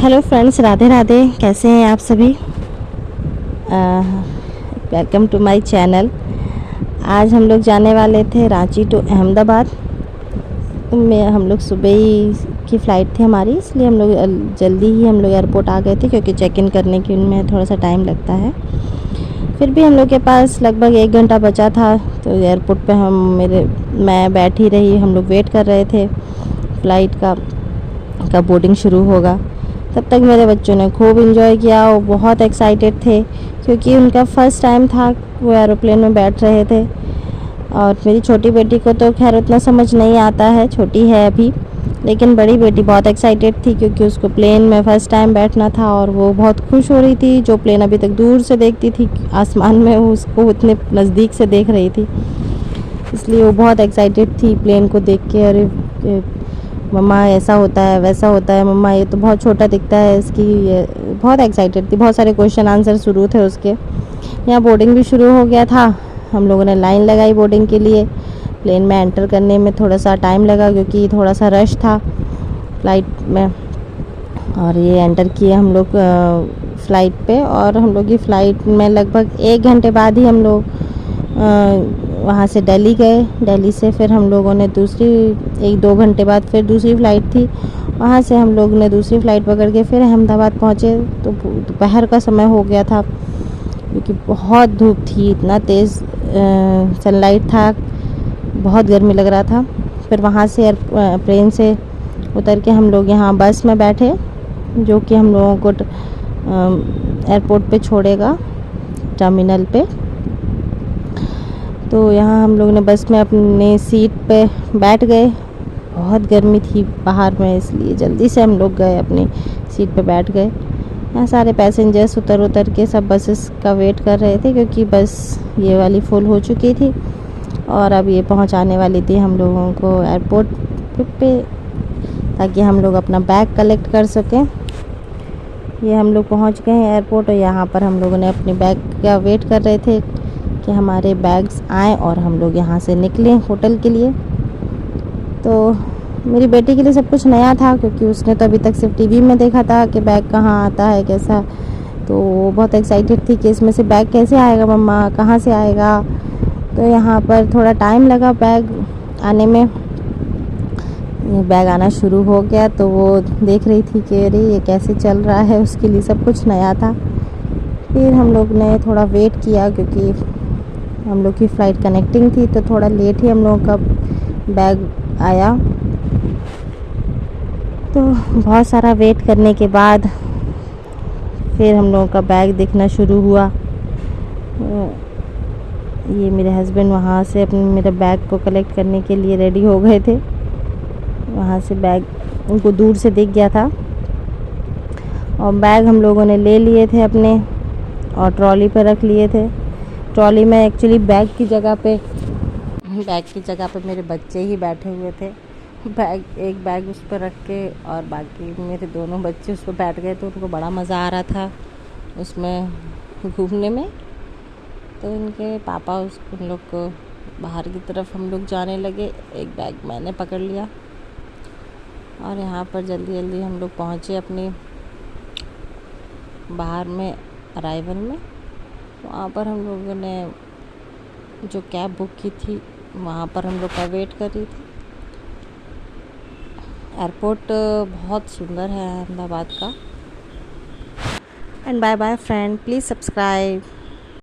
Hello friends, Radhe Radhe. कैसे हैं आप सभी? Welcome to my channel. आज हम लोग जाने वाले थे रांची टू अहमदाबाद में। हम लोग सुबह ही की फ़्लाइट थी हमारी, इसलिए हम लोग जल्दी ही हम लोग एयरपोर्ट आ गए थे, क्योंकि चेक इन करने की उनमें थोड़ा सा टाइम लगता है। फिर भी हम लोग के पास लगभग 1 घंटा बचा था, तो एयरपोर्ट पे मैं बैठी रही। हम लोग वेट कर रहे थे फ़्लाइट का, कब बोर्डिंग शुरू होगा। तब तक मेरे बच्चों ने खूब इन्जॉय किया। वो बहुत एक्साइटेड थे, क्योंकि उनका फ़र्स्ट टाइम था, वो एरोप्लेन में बैठ रहे थे। और मेरी छोटी बेटी को तो खैर उतना समझ नहीं आता है, छोटी है अभी, लेकिन बड़ी बेटी बहुत एक्साइटेड थी, क्योंकि उसको प्लेन में फ़र्स्ट टाइम बैठना था और वो बहुत खुश हो रही थी। जो प्लेन अभी तक दूर से देखती थी आसमान में, वो उसको उतने नज़दीक से देख रही थी, इसलिए वो बहुत एक्साइटेड थी प्लेन को देख के। अरे मम्मा ऐसा होता है, वैसा होता है, मम्मा ये तो बहुत छोटा दिखता है इसकी। ये बहुत एक्साइटेड थी। बहुत सारे क्वेश्चन आंसर शुरू थे उसके। यहाँ बोर्डिंग भी शुरू हो गया था। हम लोगों ने लाइन लगाई बोर्डिंग के लिए। प्लेन में एंटर करने में थोड़ा सा टाइम लगा, क्योंकि थोड़ा सा रश था फ़्लाइट में। और ये एंटर किए हम लोग फ़्लाइट पे, और हम लोग की फ़्लाइट में लगभग 1 घंटे बाद ही हम लोग वहाँ से दिल्ली गए। दिल्ली से फिर हम लोगों ने दूसरी 1-2 घंटे बाद फिर दूसरी फ़्लाइट थी, वहाँ से हम लोग ने दूसरी फ़्लाइट पकड़ के फिर अहमदाबाद पहुँचे। तो दोपहर का समय हो गया था, क्योंकि बहुत धूप थी, इतना तेज़ सनलाइट था, बहुत गर्मी लग रहा था। फिर वहाँ से एयरप्लेन से उतर के हम लोग यहाँ बस में बैठे, जो कि हम लोगों को एयरपोर्ट पे छोड़ेगा, टर्मिनल पे। तो यहाँ हम लोग ने बस में अपने सीट पे बैठ गए। बहुत गर्मी थी बाहर में, इसलिए जल्दी से हम लोग गए, अपनी सीट पे बैठ गए। यहाँ सारे पैसेंजर्स उतर के सब बसेस का वेट कर रहे थे, क्योंकि बस ये वाली फुल हो चुकी थी और अब ये पहुँचाने वाली थी हम लोगों को एयरपोर्ट पे, ताकि हम लोग अपना बैग कलेक्ट कर सकें। ये हम लोग पहुँच गए हैं एयरपोर्ट, और यहाँ पर हम लोगों ने अपने बैग का वेट कर रहे थे कि हमारे बैग्स आएँ और हम लोग यहाँ से निकलें होटल के लिए। तो मेरी बेटी के लिए सब कुछ नया था, क्योंकि उसने तो अभी तक सिर्फ टीवी में देखा था कि बैग कहाँ आता है, कैसा। तो वो बहुत एक्साइटेड थी कि इसमें से बैग कैसे आएगा मम्मा, कहाँ से आएगा। तो यहाँ पर थोड़ा टाइम लगा बैग आने में। बैग आना शुरू हो गया, तो वो देख रही थी कि अरे ये कैसे चल रहा है, उसके लिए सब कुछ नया था। फिर हम लोग ने थोड़ा वेट किया, क्योंकि हम लोग की फ़्लाइट कनेक्टिंग थी, तो थोड़ा लेट ही हम लोगों का बैग आया। तो बहुत सारा वेट करने के बाद फिर हम लोगों का बैग दिखना शुरू हुआ। ये मेरे हस्बैंड वहाँ से मेरे बैग को कलेक्ट करने के लिए रेडी हो गए थे। वहाँ से बैग उनको दूर से दिख गया था, और बैग हम लोगों ने ले लिए थे अपने, और ट्रॉली पर रख लिए थे। ट्रॉली में एक्चुअली बैग की जगह पे मेरे बच्चे ही बैठे हुए थे। एक बैग उस पर रख के, और बाकी मेरे दोनों बच्चे उस पर बैठ गए, तो उनको बड़ा मज़ा आ रहा था उसमें घूमने में। तो उनके पापा उन लोग को बाहर की तरफ हम लोग जाने लगे। एक बैग मैंने पकड़ लिया, और यहाँ पर जल्दी जल्दी हम लोग पहुँचे अपनी बाहर में अराइवल में। वहाँ पर हम लोगों ने जो कैब बुक की थी, वहाँ पर हम लोग का वेट कर रही थी। एयरपोर्ट बहुत सुंदर है अहमदाबाद का। And bye bye friend, please subscribe.